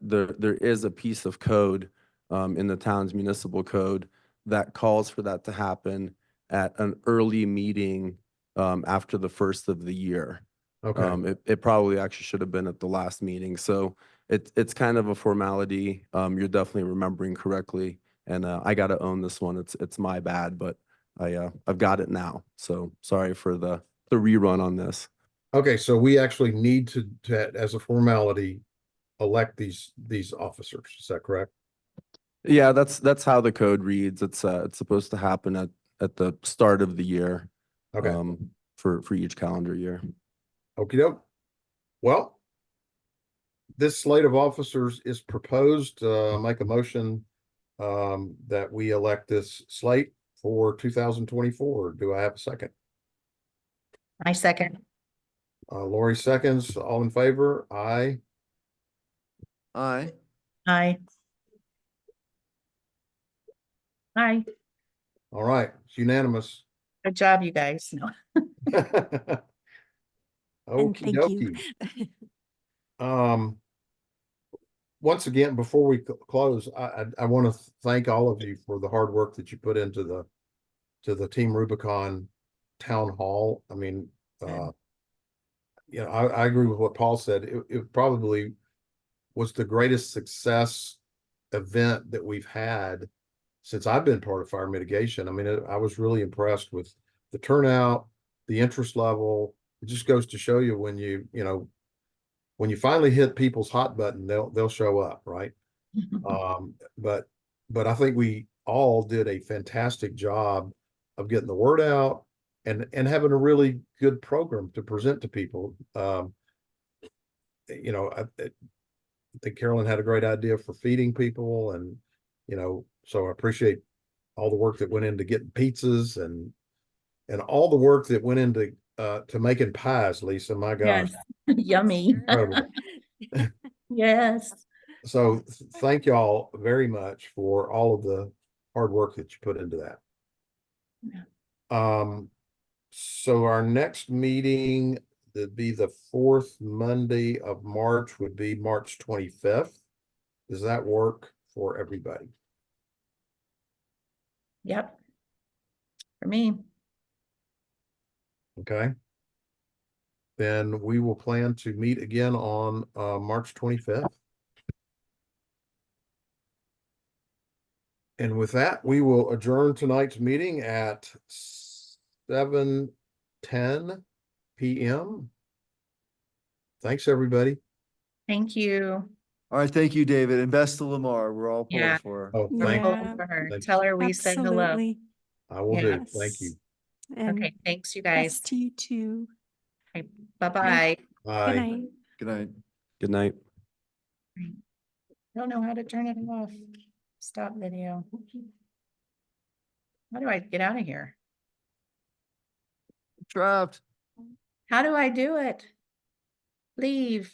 there is a piece of code in the town's municipal code that calls for that to happen at an early meeting after the first of the year. Okay. It probably actually should have been at the last meeting. So it's kind of a formality. You're definitely remembering correctly. And I got to own this one. It's my bad, but I've got it now. So sorry for the rerun on this. Okay, so we actually need to as a formality, elect these officers. Is that correct? Yeah, that's how the code reads. It's supposed to happen at the start of the year. Okay. For each calendar year. Okie doke. Well, this slate of officers is proposed. Make a motion that we elect this slate for 2024. Do I have a second? I second. Lori seconds. All in favor? Aye. Aye. Aye. Aye. All right. It's unanimous. Good job, you guys. No. And Okie thank you. dokie. Once again, before we close, I want to thank all of you for the hard work that you put into the Team Rubicon town hall. I mean, I agree with what Paul said. It probably was the greatest success event that we've had since I've been part of fire mitigation. I mean, I was really impressed with the turnout, the interest level. It just goes to show you when when you finally hit people's hot button, they'll show up, right? But I think we all did a fantastic job of getting the word out and having a really good program to present to people. I think Carolyn had a great idea for feeding people, and so I appreciate all the work that went into getting pizzas and all the work that went into to making pies, Lisa. My gosh. Yes. Yummy. Incredible. Yes. So thank y'all very much for all of the hard work that you put into that. Yeah. So our next meeting, that'd be the fourth Monday of March, would be March 25th. Does that work for everybody? Yep. For me. Okay. Then we will plan to meet again on March 25th. And with that, we will adjourn tonight's meeting at 7:10 p.m. Thanks, everybody. Thank you. All right, thank you, David, and best to Lamar. We're all pulling Yeah. for her. Oh, We're thank pulling Yeah. for her. Thanks. Tell her we said hello. Absolutely. I will do. Thank Yes. you. And Okay, thanks, you best guys. to you too. Bye-bye. Good Aye. night. Good night. Good night. I don't know how to turn it off. Stop video. How do I get out of here? Trapped. How do I do it? Leave.